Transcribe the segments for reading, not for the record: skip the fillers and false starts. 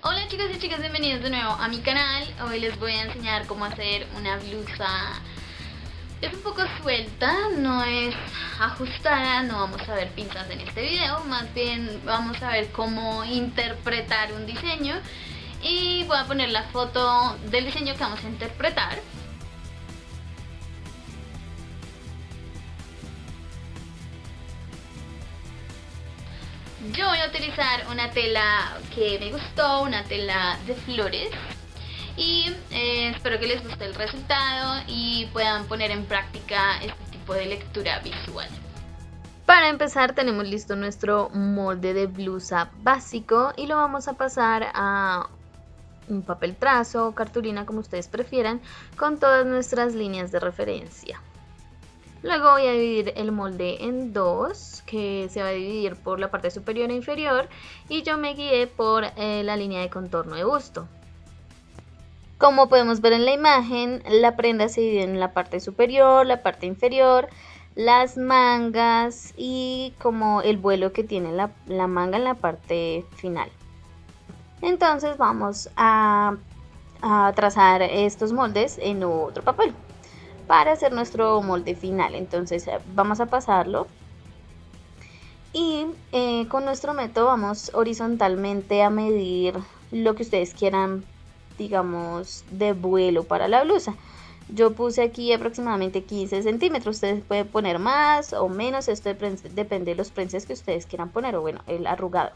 Hola chicos y chicas, bienvenidos de nuevo a mi canal. Hoy les voy a enseñar cómo hacer una blusa. Es un poco suelta, no es ajustada, no vamos a ver pinzas en este video. Más bien vamos a ver cómo interpretar un diseño. Y voy a poner la foto del diseño que vamos a interpretar. Yo voy a utilizar una tela que me gustó, una tela de flores. Y espero que les guste el resultado y puedan poner en práctica este tipo de lectura visual. Para empezar tenemos listo nuestro molde de blusa básico y lo vamos a pasar a un papel trazo o cartulina, como ustedes prefieran, con todas nuestras líneas de referencia. Luego voy a dividir el molde en dos, que se va a dividir por la parte superior e inferior, y yo me guié por la línea de contorno de busto. Como podemos ver en la imagen, la prenda se divide en la parte superior, la parte inferior, las mangas y como el vuelo que tiene la manga en la parte final. Entonces vamos a trazar estos moldes en otro papel para hacer nuestro molde final. Entonces vamos a pasarlo y con nuestro método vamos horizontalmente a medir lo que ustedes quieran, digamos, de vuelo para la blusa. Yo puse aquí aproximadamente 15 centímetros, ustedes pueden poner más o menos, esto depende de los prenses que ustedes quieran poner, o bueno, el arrugado.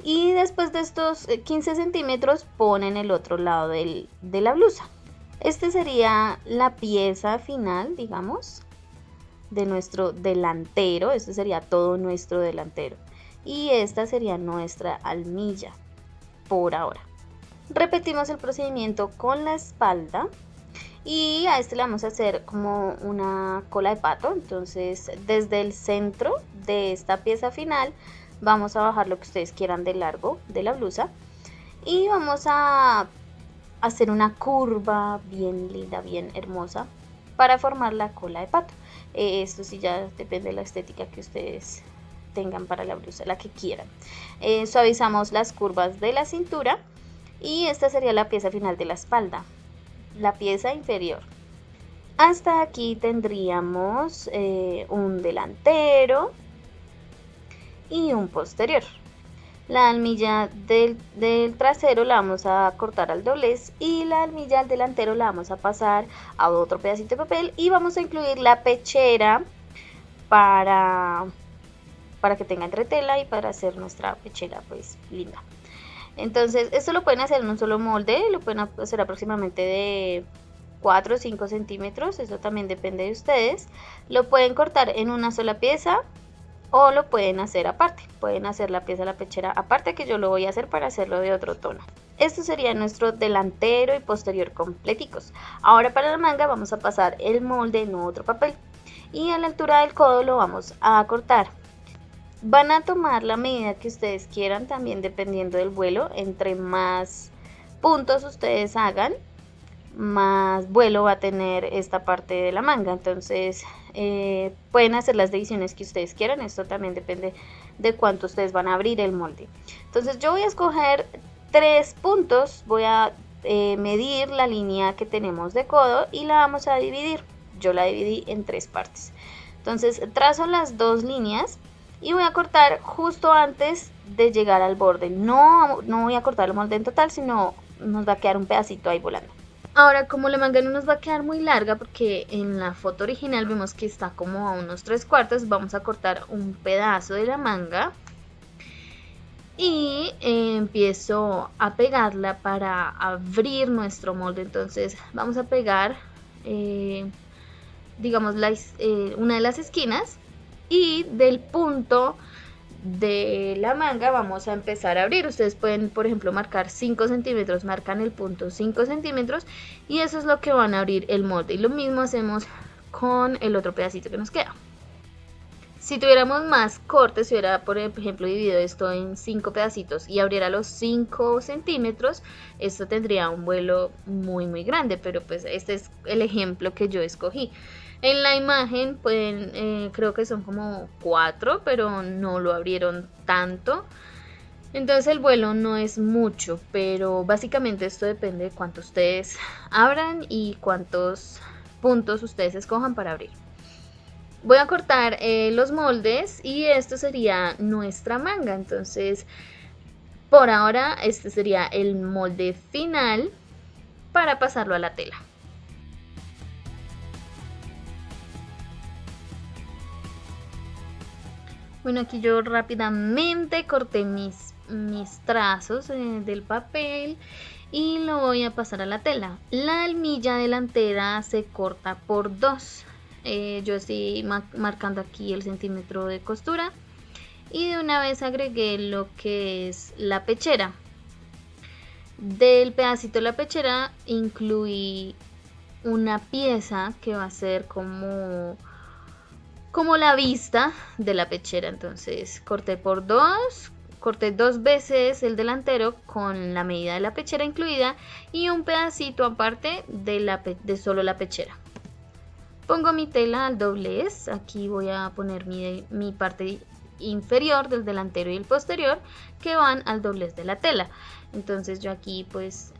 Y después de estos 15 centímetros ponen el otro lado de la blusa. Este sería la pieza final, digamos, de nuestro delantero. Este sería todo nuestro delantero. Y esta sería nuestra almilla, por ahora. Repetimos el procedimiento con la espalda. Y a este le vamos a hacer como una cola de pato. Entonces, desde el centro de esta pieza final, vamos a bajar lo que ustedes quieran de largo de la blusa. Y vamos a hacer una curva bien linda, bien hermosa para formar la cola de pato. Esto sí ya depende de la estética que ustedes tengan para la blusa, la que quieran. Suavizamos las curvas de la cintura y esta sería la pieza final de la espalda, la pieza inferior. Hasta aquí tendríamos un delantero y un posterior. La almilla del trasero la vamos a cortar al doblez y la almilla del delantero la vamos a pasar a otro pedacito de papel y vamos a incluir la pechera para que tenga entretela y para hacer nuestra pechera pues linda. Entonces esto lo pueden hacer en un solo molde, lo pueden hacer aproximadamente de 4 o 5 centímetros, eso también depende de ustedes. Lo pueden cortar en una sola pieza o lo pueden hacer aparte, pueden hacer la pieza de la pechera aparte, que yo lo voy a hacer para hacerlo de otro tono. Esto sería nuestro delantero y posterior completicos. Ahora para la manga vamos a pasar el molde en otro papel y a la altura del codo lo vamos a cortar. Van a tomar la medida que ustedes quieran, también dependiendo del vuelo. Entre más puntos ustedes hagan, más vuelo va a tener esta parte de la manga. Entonces pueden hacer las divisiones que ustedes quieran, esto también depende de cuánto ustedes van a abrir el molde. Entonces yo voy a escoger 3 puntos, voy a medir la línea que tenemos de codo y la vamos a dividir. Yo la dividí en 3 partes. Entonces trazo las 2 líneas y voy a cortar justo antes de llegar al borde. No voy a cortar el molde en total, sino nos va a quedar un pedacito ahí volando. Ahora, como la manga no nos va a quedar muy larga, porque en la foto original vemos que está como a unos 3/4, vamos a cortar un pedazo de la manga y empiezo a pegarla para abrir nuestro molde. Entonces vamos a pegar, digamos, una de las esquinas, y del punto de la manga vamos a empezar a abrir. Ustedes pueden, por ejemplo, marcar 5 centímetros, marcan el punto 5 centímetros y eso es lo que van a abrir el molde. Y lo mismo hacemos con el otro pedacito que nos queda. Si tuviéramos más cortes, si hubiera, por ejemplo, dividido esto en 5 pedacitos y abriera los 5 centímetros, esto tendría un vuelo muy grande, pero pues este es el ejemplo que yo escogí. En la imagen pueden, creo que son como 4, pero no lo abrieron tanto. Entonces el vuelo no es mucho, pero básicamente esto depende de cuánto ustedes abran y cuántos puntos ustedes escojan para abrir. Voy a cortar los moldes y esto sería nuestra manga. Entonces por ahora este sería el molde final para pasarlo a la tela. Bueno, aquí yo rápidamente corté mis trazos del papel y lo voy a pasar a la tela. La almilla delantera se corta por 2. Yo estoy marcando aquí el centímetro de costura y de una vez agregué lo que es la pechera. Del pedacito de la pechera incluí una pieza que va a ser como la vista de la pechera. Entonces corté por 2, corté 2 veces el delantero con la medida de la pechera incluida y un pedacito aparte de solo la pechera. Pongo mi tela al doblez. Aquí voy a poner mi parte inferior del delantero y el posterior que van al doblez de la tela. Entonces yo aquí pues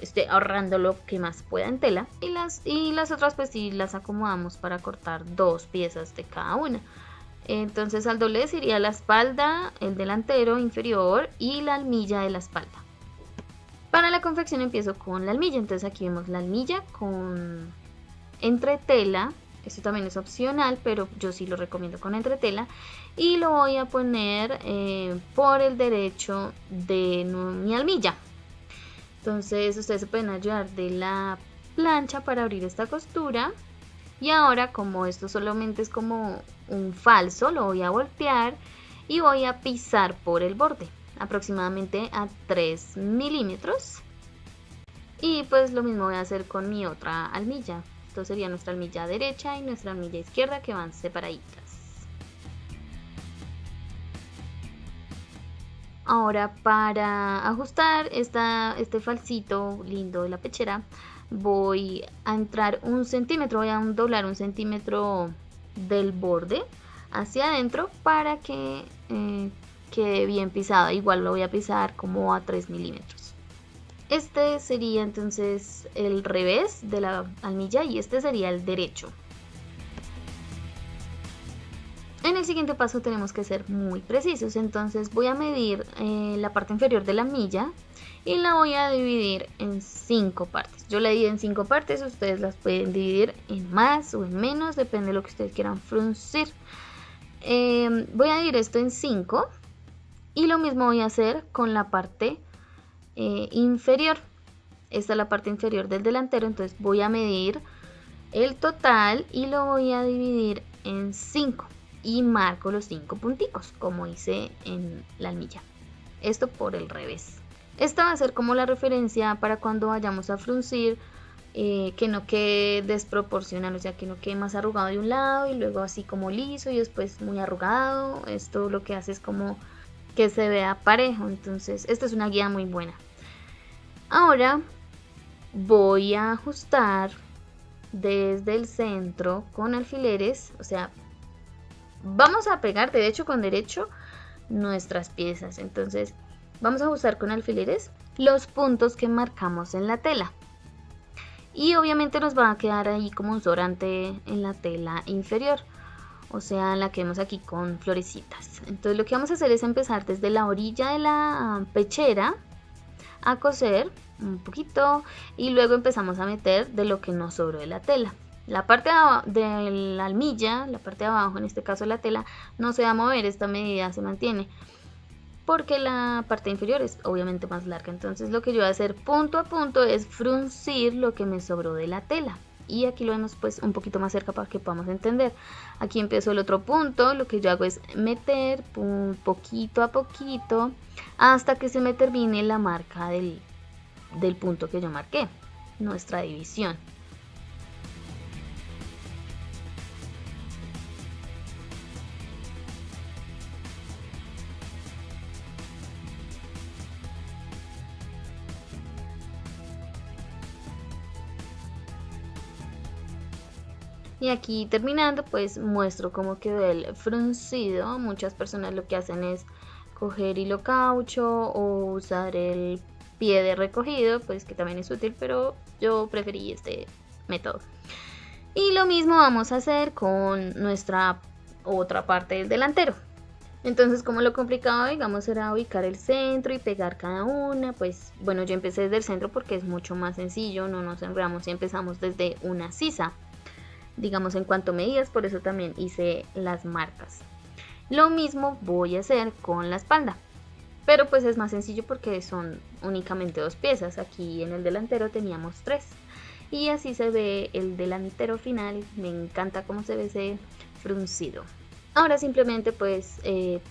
estoy ahorrando lo que más pueda en tela y las otras pues sí las acomodamos para cortar 2 piezas de cada una. Entonces al doblez iría la espalda, el delantero inferior y la almilla de la espalda. Para la confección empiezo con la almilla. Entonces aquí vemos la almilla con entretela. Esto también es opcional, pero yo sí lo recomiendo con entretela. Y lo voy a poner por el derecho de mi almilla. Entonces ustedes se pueden ayudar de la plancha para abrir esta costura. Y ahora, como esto solamente es como un falso, lo voy a voltear y voy a pisar por el borde, aproximadamente a 3 milímetros. Y pues lo mismo voy a hacer con mi otra almilla. Esto sería nuestra almilla derecha y nuestra almilla izquierda que van separaditas. Ahora para ajustar este falsito lindo de la pechera voy a entrar 1 centímetro, voy a doblar 1 centímetro del borde hacia adentro para que quede bien pisada. Igual lo voy a pisar como a 3 milímetros. Este sería entonces el revés de la almilla y este sería el derecho. En el siguiente paso tenemos que ser muy precisos, entonces voy a medir la parte inferior de la almilla y la voy a dividir en 5 partes. Yo la divido en 5 partes, ustedes las pueden dividir en más o en menos, depende de lo que ustedes quieran fruncir. Voy a dividir esto en 5 y lo mismo voy a hacer con la parte inferior. Esta es la parte inferior del delantero, entonces voy a medir el total y lo voy a dividir en 5 y marco los 5 punticos como hice en la almilla. Esto por el revés. Esta va a ser como la referencia para cuando vayamos a fruncir, que no quede desproporcional, o sea que no quede más arrugado de un lado y luego así como liso y después muy arrugado. Esto lo que hace es como que se vea parejo. Entonces esta es una guía muy buena. Ahora voy a ajustar desde el centro con alfileres, o sea, vamos a pegar derecho con derecho nuestras piezas. Entonces vamos a ajustar con alfileres los puntos que marcamos en la tela. Y obviamente nos va a quedar ahí como un sobrante en la tela inferior, o sea, la que vemos aquí con florecitas. Entonces lo que vamos a hacer es empezar desde la orilla de la pechera a coser un poquito y luego empezamos a meter de lo que nos sobró de la tela. La parte de la almilla, la parte de abajo, en este caso la tela, no se va a mover, esta medida se mantiene porque la parte inferior es obviamente más larga. Entonces lo que yo voy a hacer punto a punto es fruncir lo que me sobró de la tela. Y aquí lo vemos pues un poquito más cerca para que podamos entender. Aquí empiezo el otro punto, lo que yo hago es meter poquito a poquito hasta que se me termine la marca del punto que yo marqué, nuestra división. Y aquí terminando pues muestro cómo quedó el fruncido. Muchas personas lo que hacen es coger hilo caucho o usar el pie de recogido, pues que también es útil, pero yo preferí este método. Y lo mismo vamos a hacer con nuestra otra parte del delantero. Entonces, como lo complicado, digamos, era ubicar el centro y pegar cada una, pues bueno, yo empecé desde el centro porque es mucho más sencillo, no nos enredamos y empezamos desde una sisa, digamos, en cuanto a medidas, por eso también hice las marcas. Lo mismo voy a hacer con la espalda, pero pues es más sencillo porque son únicamente 2 piezas. Aquí en el delantero teníamos 3 y así se ve el delantero final. Me encanta cómo se ve ese fruncido. Ahora simplemente pues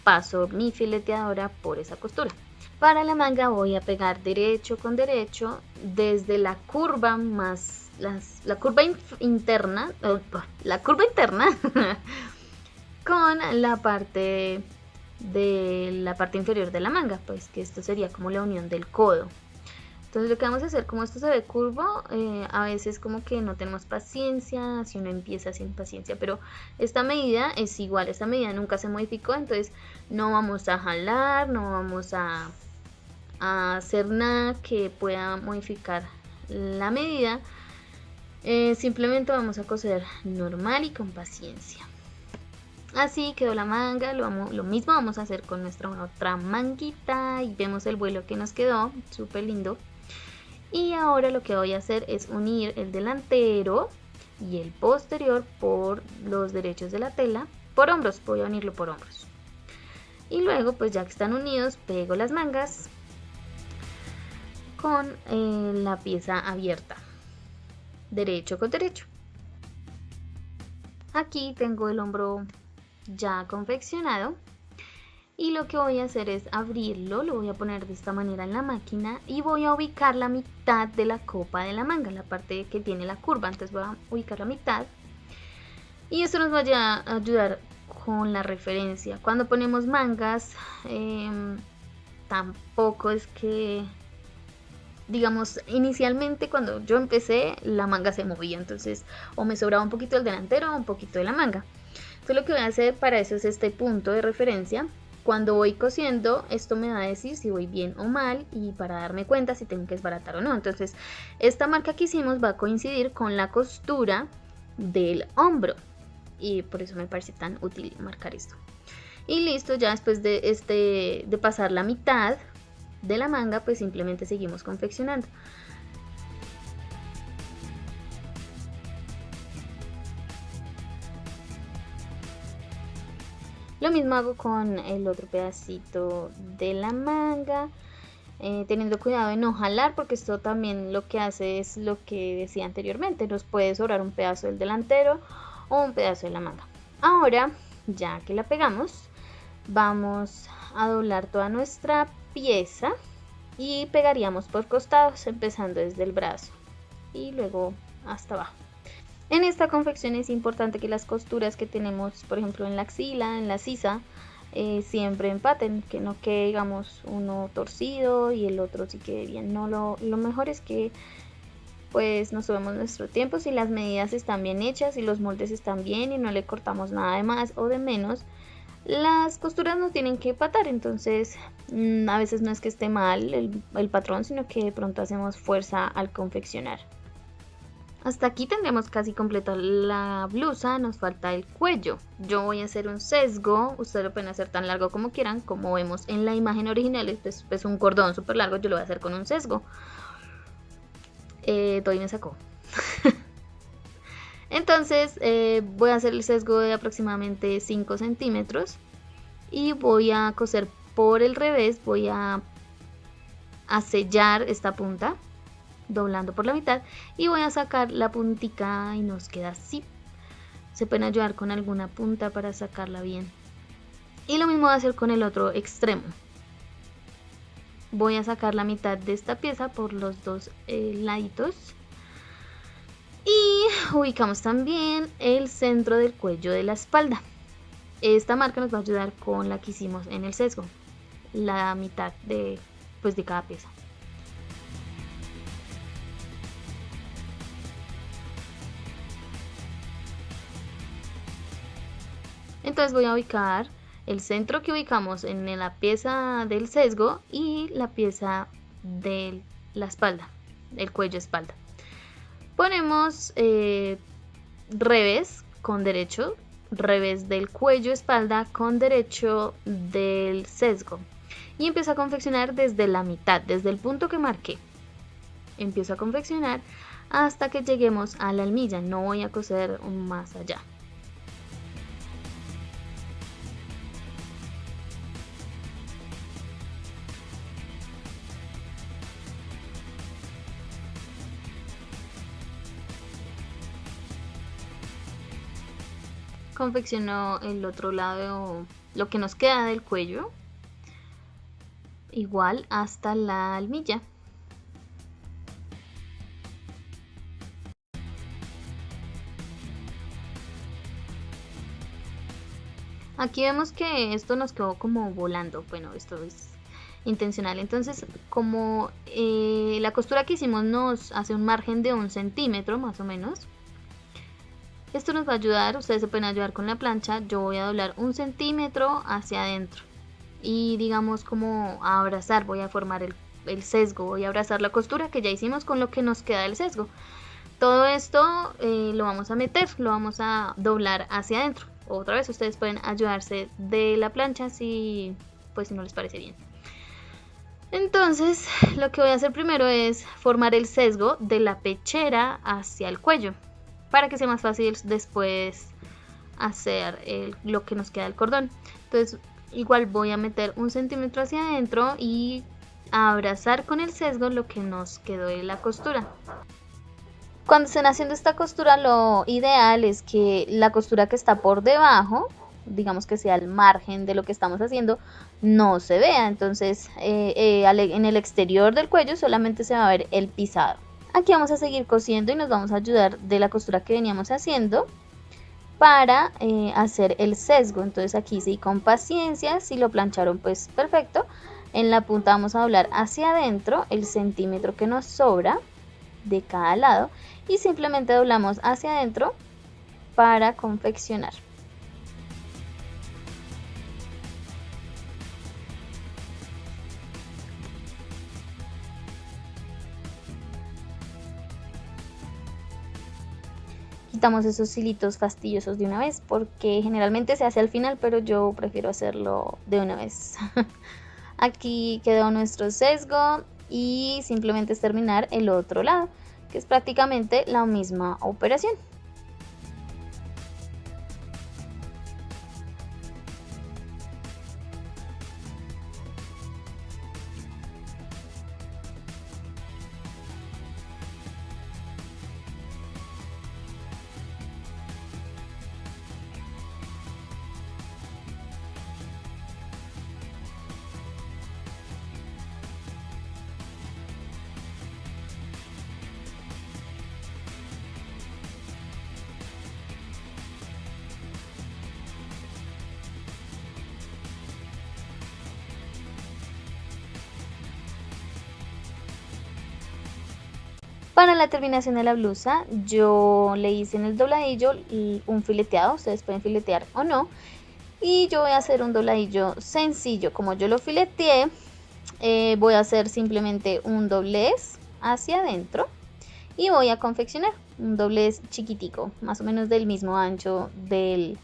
paso mi fileteadora por esa costura. Para la manga voy a pegar derecho con derecho desde la curva más la curva interna con la parte inferior de la manga, pues que esto sería como la unión del codo. Entonces lo que vamos a hacer, como esto se ve curvo, a veces como que no tenemos paciencia, si uno empieza sin paciencia, pero esta medida es igual, esta medida nunca se modificó, entonces no vamos a jalar, no vamos a hacer nada que pueda modificar la medida, simplemente vamos a coser normal y con paciencia. Así quedó la manga, lo mismo vamos a hacer con nuestra otra manguita y vemos el vuelo que nos quedó, súper lindo. Y ahora lo que voy a hacer es unir el delantero y el posterior por los derechos de la tela, por hombros, voy a unirlo por hombros. Y luego pues ya que están unidos, pego las mangas con la pieza abierta, derecho con derecho. Aquí tengo el hombro ya confeccionado y lo que voy a hacer es abrirlo, lo voy a poner de esta manera en la máquina y voy a ubicar la mitad de la copa de la manga, la parte que tiene la curva. Entonces voy a ubicar la mitad y esto nos va a ayudar con la referencia. Cuando ponemos mangas, tampoco es que, digamos, inicialmente cuando yo empecé la manga se movía, entonces o me sobraba un poquito el delantero o un poquito de la manga. Entonces lo que voy a hacer para eso es este punto de referencia. Cuando voy cosiendo, esto me va a decir si voy bien o mal y para darme cuenta si tengo que desbaratar o no. Entonces, esta marca que hicimos va a coincidir con la costura del hombro y por eso me parece tan útil marcar esto. Y listo, ya después de pasar la mitad de la manga, pues simplemente seguimos confeccionando. Lo mismo hago con el otro pedacito de la manga, teniendo cuidado de no jalar porque esto también lo que hace es lo que decía anteriormente, nos puede sobrar un pedazo del delantero o un pedazo de la manga. Ahora, ya que la pegamos, vamos a doblar toda nuestra pieza y pegaríamos por costados, empezando desde el brazo y luego hasta abajo. En esta confección es importante que las costuras que tenemos, por ejemplo en la axila, en la sisa, siempre empaten, que no quede, digamos, uno torcido y el otro sí quede bien. No, lo mejor es que pues nos tomemos nuestro tiempo. Si las medidas están bien hechas y los moldes están bien y no le cortamos nada de más o de menos, las costuras no tienen que empatar. Entonces a veces no es que esté mal el patrón, sino que de pronto hacemos fuerza al confeccionar. Hasta aquí tendremos casi completa la blusa, nos falta el cuello. Yo voy a hacer un sesgo, ustedes lo pueden hacer tan largo como quieran, como vemos en la imagen original, este es un cordón súper largo, yo lo voy a hacer con un sesgo. Todavía me sacó. Entonces voy a hacer el sesgo de aproximadamente 5 centímetros y voy a coser por el revés, voy a sellar esta punta doblando por la mitad y voy a sacar la puntica y nos queda así. Se pueden ayudar con alguna punta para sacarla bien y lo mismo voy a hacer con el otro extremo. Voy a sacar la mitad de esta pieza por los dos laditos y ubicamos también el centro del cuello de la espalda. Esta marca nos va a ayudar con la que hicimos en el sesgo, la mitad de cada pieza. Entonces voy a ubicar el centro que ubicamos en la pieza del sesgo y la pieza de la espalda, el cuello espalda. Ponemos revés con derecho, revés del cuello espalda con derecho del sesgo y empiezo a confeccionar desde la mitad, desde el punto que marqué. Empiezo a confeccionar hasta que lleguemos a la almilla, no voy a coser más allá. Confecciono el otro lado, lo que nos queda del cuello, igual hasta la almilla. Aquí vemos que esto nos quedó como volando, bueno, esto es intencional. Entonces, como la costura que hicimos nos hace un margen de 1 centímetro más o menos, esto nos va a ayudar, ustedes se pueden ayudar con la plancha. Yo voy a doblar 1 centímetro hacia adentro y digamos como a abrazar, voy a formar el sesgo, voy a abrazar la costura que ya hicimos con lo que nos queda del sesgo. Todo esto lo vamos a meter, lo vamos a doblar hacia adentro. Otra vez ustedes pueden ayudarse de la plancha si no les parece bien. Entonces lo que voy a hacer primero es formar el sesgo de la pechera hacia el cuello, para que sea más fácil después hacer lo que nos queda del cordón. Entonces igual voy a meter 1 centímetro hacia adentro y a abrazar con el sesgo lo que nos quedó de la costura. Cuando estén haciendo esta costura, lo ideal es que la costura que está por debajo, digamos que sea el margen de lo que estamos haciendo, no se vea. Entonces en el exterior del cuello solamente se va a ver el pisado. Aquí vamos a seguir cosiendo y nos vamos a ayudar de la costura que veníamos haciendo para hacer el sesgo. Entonces aquí sí, con paciencia, si lo plancharon pues perfecto. En la punta vamos a doblar hacia adentro el centímetro que nos sobra de cada lado y simplemente doblamos hacia adentro para confeccionar. Quitamos esos hilitos fastidiosos de una vez porque generalmente se hace al final, pero yo prefiero hacerlo de una vez. Aquí quedó nuestro sesgo y simplemente es terminar el otro lado, que es prácticamente la misma operación. Para la terminación de la blusa yo le hice en el dobladillo un fileteado, ustedes pueden filetear o no, y yo voy a hacer un dobladillo sencillo. Como yo lo fileteé, voy a hacer simplemente un doblez hacia adentro y voy a confeccionar un doblez chiquitico, más o menos del mismo ancho del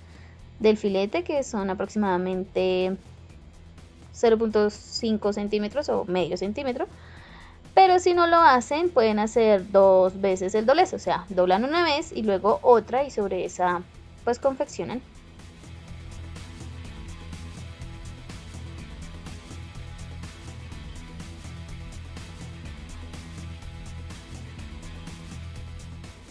filete, que son aproximadamente 0.5 centímetros o medio centímetro. Pero si no lo hacen, pueden hacer 2 veces el doblez, o sea, doblan una vez y luego otra y sobre esa pues confeccionan.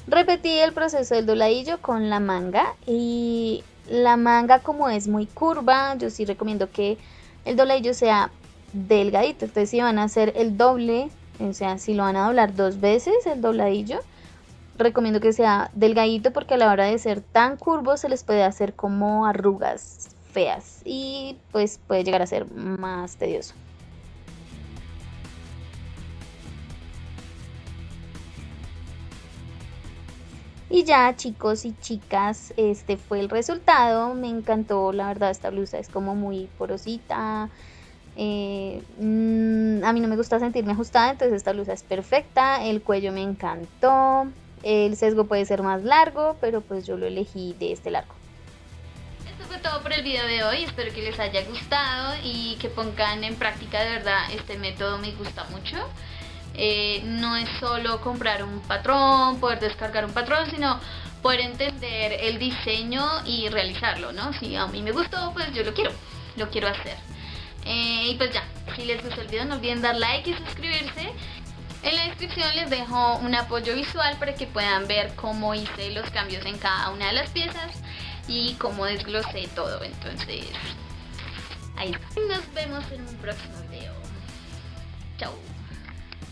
Repetí el proceso del dobladillo con la manga, y la manga, como es muy curva, yo sí recomiendo que el dobladillo sea delgadito. Entonces si van a hacer el doble, o sea, si lo van a doblar 2 veces el dobladillo, recomiendo que sea delgadito, porque a la hora de ser tan curvo se les puede hacer como arrugas feas y pues puede llegar a ser más tedioso. Y ya, chicos y chicas, este fue el resultado. Me encantó, la verdad, esta blusa es como muy porosita. A mí no me gusta sentirme ajustada, entonces esta blusa es perfecta. El cuello me encantó. El sesgo puede ser más largo, pero pues yo lo elegí de este largo. Esto fue todo por el video de hoy, espero que les haya gustado y que pongan en práctica. De verdad, este método me gusta mucho. No es solo comprar un patrón, poder descargar un patrón, sino poder entender el diseño y realizarlo, ¿no? Si a mí me gustó, pues yo lo quiero hacer. Y pues ya, si les gustó el video no olviden dar like y suscribirse. En la descripción les dejo un apoyo visual para que puedan ver cómo hice los cambios en cada una de las piezas y cómo desglosé todo. Entonces, ahí está. Nos vemos en un próximo video. Chao.